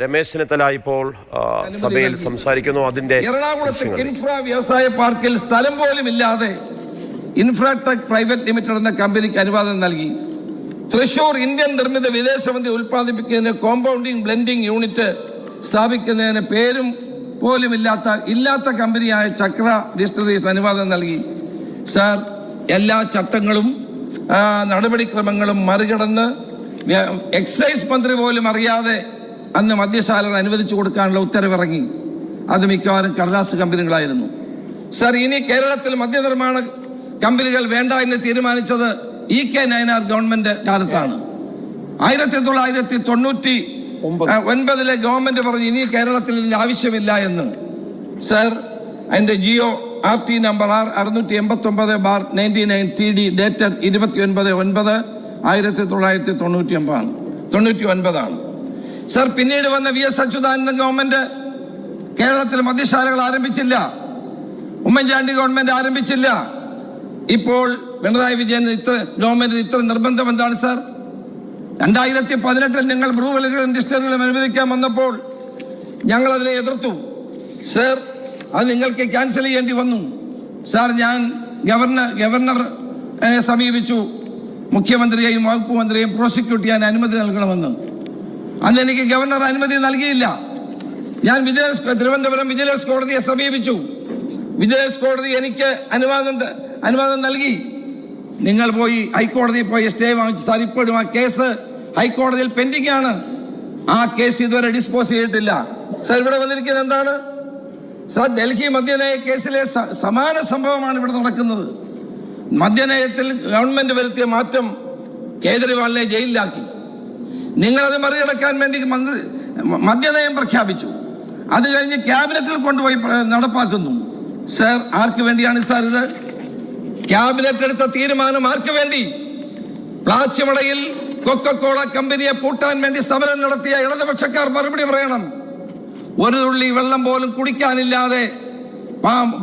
രമേശ് ചെന്നിത്തല ഇപ്പോൾ സഭയിൽ സംസാരിക്കുന്നു. അതിന്റെ എറണാകുളത്ത് ഇൻഫ്രാ വ്യവസായ പാർക്കിൽ സ്ഥലം പോലും ഇല്ലാതെ ഇൻഫ്രാടെക് പ്രൈവറ്റ് ലിമിറ്റഡ് എന്ന കമ്പനിക്ക് അനുവാദം നൽകി. തൃശൂർ ഇന്ത്യൻ നിർമ്മിത വിദേശമന്ത്രി ഉൽപ്പാദിപ്പിക്കുന്നതിന് കോമ്പൗണ്ടിംഗ് ബ്ലെൻഡിംഗ് യൂണിറ്റ് സ്ഥാപിക്കുന്നതിന് പേരും പോലും ഇല്ലാത്ത കമ്പനിയായ ചക്ര ഡിസ്റ്റിലറീസ് അനുവാദം നൽകി. സാർ, എല്ലാ ചട്ടങ്ങളും നടപടിക്രമങ്ങളും മറികടന്ന് എക്സൈസ് മന്ത്രി പോലും അറിയാതെ അന്ന് മദ്യശാലകൾ അനുവദിച്ചു കൊടുക്കാനുള്ള ഉത്തരവിറങ്ങി. അത് മിക്കവാറും കടലാസ് കമ്പനികളായിരുന്നു. സാർ, ഇനി കേരളത്തിൽ മദ്യനിർമ്മാണ കമ്പനികൾ വേണ്ട എന്ന് തീരുമാനിച്ചത് EK നയനാർ ഗവൺമെന്റ് കാലത്താണ്. 1999 ഗവൺമെന്റ് പറഞ്ഞു ഇനി കേരളത്തിൽ ഇതിന്റെ ആവശ്യമില്ല എന്ന്. സാർ, അതിന്റെ GO-RT number 689/99 TD dated 29/9/1999 sir, പിന്നീട് വന്ന VS അച്യുതാനന്ദൻ ഗവൺമെന്റ് കേരളത്തിൽ മദ്യശാലകൾ ആരംഭിച്ചില്ല. ഉമ്മൻചാണ്ടി ഗവൺമെന്റ് ആരംഭിച്ചില്ല. ഇപ്പോൾ പിണറായി വിജയൻ ഗവൺമെന്റിന് ഇത്ര നിർബന്ധം എന്താണ് സാർ? 2018 നിങ്ങൾ ബ്രൂവലുകളും ഡിസ്റ്റിലറികളും അനുവദിക്കാൻ വന്നപ്പോൾ ഞങ്ങൾ അതിനെ എതിർത്തു. സാർ, അത് നിങ്ങൾക്ക് ക്യാൻസൽ ചെയ്യേണ്ടി വന്നു. സാർ, ഞാൻ ഗവർണറെ സമീപിച്ചു. മുഖ്യമന്ത്രിയെയും വകുപ്പ് മന്ത്രിയെയും പ്രോസിക്യൂട്ട് ചെയ്യാൻ അനുമതി നൽകണമെന്ന്. അന്ന് എനിക്ക് ഗവർണർ അനുമതി നൽകിയില്ല. ഞാൻ തിരുവനന്തപുരം വിജിലൻസ് കോടതിയെ സമീപിച്ചു. വിജിലൻസ് കോടതി എനിക്ക് അനുവാദം നൽകി. നിങ്ങൾ പോയി ഹൈക്കോടതിയിൽ പോയി സ്റ്റേ വാങ്ങിച്ചു. സാർ, ഇപ്പോഴും ആ കേസ് ഹൈക്കോടതിയിൽ പെൻഡിംഗ് ആണ്. ആ കേസ് ഇതുവരെ ഡിസ്പോസ് ചെയ്തിട്ടില്ല. സാർ, ഇവിടെ വന്നിരിക്കുന്നത് എന്താണ്? സാർ, ഡൽഹി മദ്യനയ കേസിലെ സമാന സംഭവമാണ് ഇവിടെ നടക്കുന്നത്. മദ്യനയത്തിൽ ഗവൺമെന്റ് വരുത്തിയ മാറ്റം കേജ്രിവാളിനെ ജയിലിലാക്കി. നിങ്ങളത് മറികടക്കാൻ വേണ്ടി മദ്യനയം പ്രഖ്യാപിച്ചു. അത് കഴിഞ്ഞ് ക്യാബിനറ്റിൽ കൊണ്ടുപോയി നടപ്പാക്കുന്നു. സാർ, ആർക്ക് വേണ്ടിയാണ് സാർ ഇത്? ക്യാബിനറ്റ് എടുത്ത തീരുമാനം ആർക്ക് വേണ്ടി? പ്ലാച്ചിമടയിൽ കൊക്കക്കോള കമ്പനിയെ പൂട്ടാൻ വേണ്ടി സമരം നടത്തിയ ഇടതുപക്ഷക്കാർ മറുപടി പറയണം. ഒരു തുള്ളി വെള്ളം പോലും കുടിക്കാനില്ലാതെ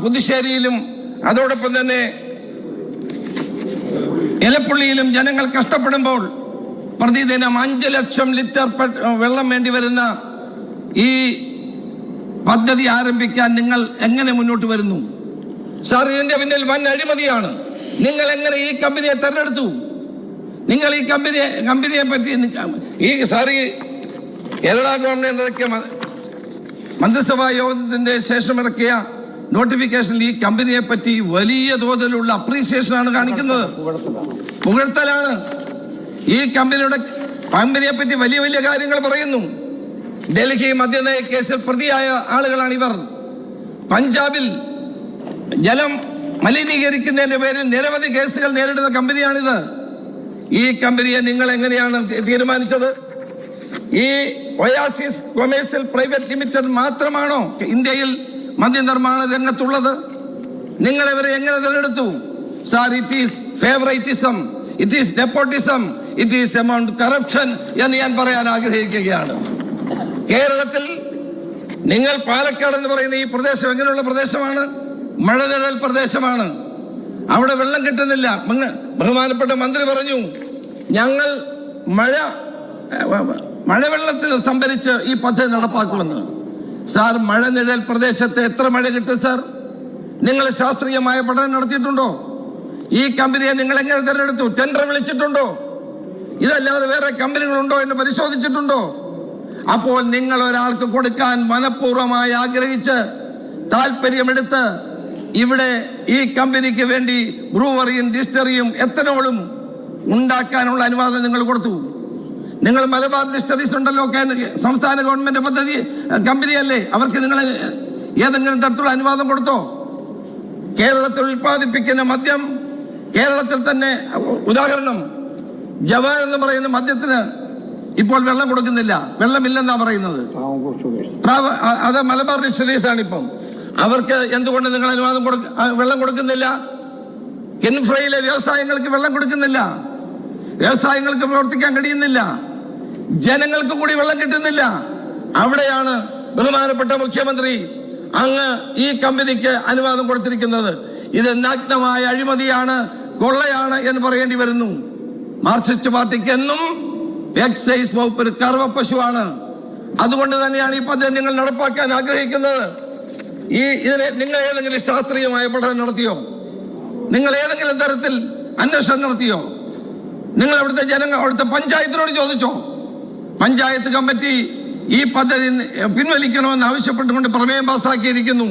പുതുശ്ശേരിയിലും അതോടൊപ്പം തന്നെ എലപ്പുള്ളിയിലും ജനങ്ങൾ കഷ്ടപ്പെടുമ്പോൾ പ്രതിദിനം 5 ലക്ഷം ലിറ്റർ വെള്ളം വേണ്ടി വരുന്ന ഈ പദ്ധതി ആരംഭിക്കാൻ നിങ്ങൾ എങ്ങനെ മുന്നോട്ട് വരുന്നു? സാർ, ഇതിന്റെ പിന്നിൽ വൻ അഴിമതിയാണ്. നിങ്ങൾ എങ്ങനെ ഈ കമ്പനിയെ തെരഞ്ഞെടുത്തു? നിങ്ങൾ ഈ കമ്പനിയെ പറ്റി കേരള ഗവൺമെന്റ് ഇറക്കിയ മന്ത്രിസഭാ യോഗത്തിന്റെ ശേഷം ഇറക്കിയ നോട്ടിഫിക്കേഷനിൽ ഈ കമ്പനിയെ പറ്റി വലിയ തോതിലുള്ള അപ്രീസിയേഷനാണ് കാണിക്കുന്നത്. പുകഴ്ത്തലാണ്. ഈ കമ്പനിയെ പറ്റി വലിയ വലിയ കാര്യങ്ങൾ പറയുന്നു. ഡൽഹി മദ്യനയ കേസിൽ പ്രതിയായ ആളുകളാണ് ഇവർ. പഞ്ചാബിൽ ജലം മലിനീകരിക്കുന്നതിന്റെ പേരിൽ നിരവധി കേസുകൾ നേരിടുന്ന കമ്പനിയാണിത്. ഈ കമ്പനിയെ നിങ്ങൾ എങ്ങനെയാണ് തീരുമാനിച്ചത്? ഈ ഒയാസിസ് കൊമേഴ്സ്യൽ പ്രൈവറ്റ് ലിമിറ്റഡ് മാത്രമാണോ ഇന്ത്യയിൽ മദ്യനിർമ്മാണ രംഗത്തുള്ളത്? നിങ്ങൾ ഇവരെ എങ്ങനെ തിരഞ്ഞെടുത്തു? Sir, it is favouritism, it is nepotism, it is amount corruption എന്ന് ഞാൻ പറയാൻ ആഗ്രഹിക്കുകയാണ്. കേരളത്തിൽ നിങ്ങൾ പാലക്കാട് എന്ന് പറയുന്ന ഈ പ്രദേശം എങ്ങനെയുള്ള പ്രദേശമാണ്? മഴനിഴൽ പ്രദേശമാണ്. അവിടെ വെള്ളം കിട്ടുന്നില്ല. ബഹുമാനപ്പെട്ട മന്ത്രി പറഞ്ഞു ഞങ്ങൾ മഴവെള്ളത്തിൽ സംഭരിച്ച് ഈ പദ്ധതി നടപ്പാക്കുമെന്ന്. സാർ, മഴനിഴൽ പ്രദേശത്ത് എത്ര മഴ കിട്ടും സാർ? നിങ്ങൾ ശാസ്ത്രീയമായ പഠനം നടത്തിയിട്ടുണ്ടോ? ഈ കമ്പനിയെ നിങ്ങൾ എങ്ങനെ തിരഞ്ഞെടുത്തു? ടെൻഡർ വിളിച്ചിട്ടുണ്ടോ? ഇതല്ലാതെ വേറെ കമ്പനികളുണ്ടോ എന്ന് പരിശോധിച്ചിട്ടുണ്ടോ? അപ്പോൾ നിങ്ങൾ ഒരാൾക്ക് കൊടുക്കാൻ മനഃപൂർവ്വമായി ആഗ്രഹിച്ച് താല്പര്യമെടുത്ത് ഇവിടെ ഈ കമ്പനിക്ക് വേണ്ടി ബ്രൂവറിയും ഡിസ്റ്റിലറിയും എത്തനോളും ഉണ്ടാക്കാനുള്ള അനുവാദം നിങ്ങൾ കൊടുത്തു. നിങ്ങൾ മലബാർ ഡിസ്റ്റിലറീസ് ഉണ്ടല്ലോ, സംസ്ഥാന ഗവൺമെന്റ് പദ്ധതി കമ്പനിയല്ലേ? അവർക്ക് നിങ്ങൾ ഏതെങ്കിലും തരത്തിലുള്ള അനുവാദം കൊടുത്തോ? കേരളത്തിൽ ഉൽപ്പാദിപ്പിക്കുന്ന മദ്യം കേരളത്തിൽ തന്നെ, ഉദാഹരണം ജവാൻ എന്ന് പറയുന്ന മദ്യത്തിന് ഇപ്പോൾ വെള്ളം കൊടുക്കുന്നില്ല, വെള്ളമില്ലെന്നാ പറയുന്നത്. അത് മലബാർ ഡിസ്റ്റിലറീസ് ആണ്. ഇപ്പം അവർക്ക് എന്തുകൊണ്ട് നിങ്ങൾ വെള്ളം കൊടുക്കുന്നില്ല? കിൻഫ്രയിലെ വ്യവസായങ്ങൾക്ക് വെള്ളം കൊടുക്കുന്നില്ല. വ്യവസായങ്ങൾക്ക് പ്രവർത്തിക്കാൻ കഴിയുന്നില്ല. ജനങ്ങൾക്ക് കൂടി വെള്ളം കിട്ടുന്നില്ല. അവിടെയാണ് ബഹുമാനപ്പെട്ട മുഖ്യമന്ത്രി അങ്ങ് ഈ കമ്പനിക്ക് അനുവാദം കൊടുത്തിരിക്കുന്നത്. ഇത് നഗ്നമായ അഴിമതിയാണ്, കൊള്ളയാണ് എന്ന് പറയേണ്ടി വരുന്നു. മാർക്സിസ്റ്റ് പാർട്ടിക്ക് എന്നും എക്സൈസ് വകുപ്പ് ഒരു കർവപ്പശുവാണ്. അതുകൊണ്ട് തന്നെയാണ് ഈ പദ്ധതി നിങ്ങൾ നടപ്പാക്കാൻ ആഗ്രഹിക്കുന്നത്. ഇതിനെ നിങ്ങൾ ഏതെങ്കിലും ശാസ്ത്രീയമായ പഠനം നടത്തിയോ? നിങ്ങൾ ഏതെങ്കിലും തരത്തിൽ അന്വേഷണം നടത്തിയോ? നിങ്ങൾ അവിടുത്തെ പഞ്ചായത്തിനോട് ചോദിച്ചോ? പഞ്ചായത്ത് കമ്മിറ്റി ഈ പദ്ധതി പിൻവലിക്കണമെന്ന് ആവശ്യപ്പെട്ടുകൊണ്ട് പ്രമേയം പാസാക്കിയിരിക്കുന്നു.